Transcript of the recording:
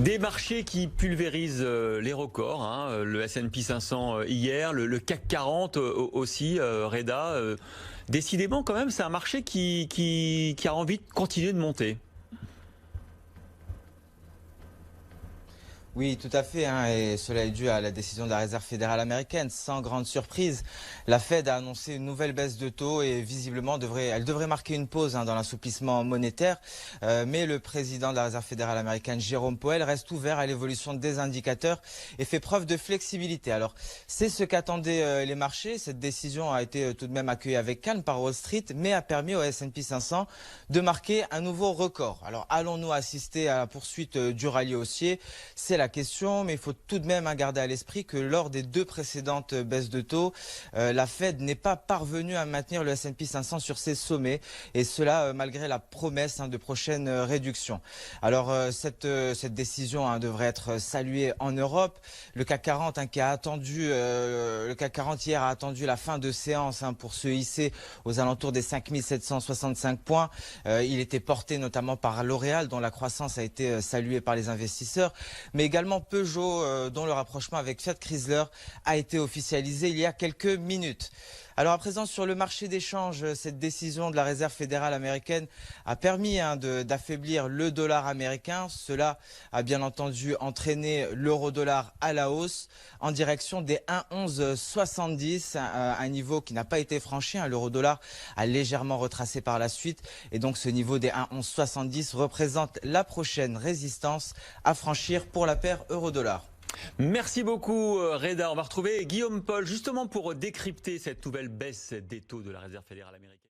Des marchés qui pulvérisent les records, hein, le S&P 500 hier, le CAC 40 aussi, Reda. Décidément, quand même, c'est un marché qui a envie de continuer de monter. Oui, tout à fait, hein, et cela est dû à la décision de la Réserve fédérale américaine. Sans grande surprise, la Fed a annoncé une nouvelle baisse de taux et visiblement elle devrait marquer une pause dans l'assouplissement monétaire. Mais le président de la Réserve fédérale américaine, Jérôme Powell, reste ouvert à l'évolution des indicateurs et fait preuve de flexibilité. Alors, c'est ce qu'attendaient les marchés. Cette décision a été tout de même accueillie avec calme par Wall Street, mais a permis au S&P 500 de marquer un nouveau record. Alors, allons-nous assister à la poursuite du rallye haussier? C'est la question, mais il faut tout de même garder à l'esprit que lors des deux précédentes baisses de taux, la Fed n'est pas parvenue à maintenir le S&P 500 sur ses sommets, et cela malgré la promesse de prochaines réductions. Alors cette décision devrait être saluée en Europe. Le CAC 40 qui a attendu, le CAC 40 hier a attendu la fin de séance pour se hisser aux alentours des 5765 points. Il était porté notamment par L'Oréal, dont la croissance a été saluée par les investisseurs, mais également Peugeot, dont le rapprochement avec Fiat Chrysler a été officialisé il y a quelques minutes. Alors à présent, sur le marché d'échange, cette décision de la Réserve fédérale américaine a permis d'affaiblir le dollar américain. Cela a bien entendu entraîné l'euro-dollar à la hausse en direction des 1,1170, un niveau qui n'a pas été franchi. L'euro-dollar a légèrement retracé par la suite, et donc ce niveau des 1,1170 représente la prochaine résistance à franchir pour la paire euro-dollar. Merci beaucoup, Reda. On va retrouver Guillaume Paul justement pour décrypter cette nouvelle baisse des taux de la Réserve fédérale américaine.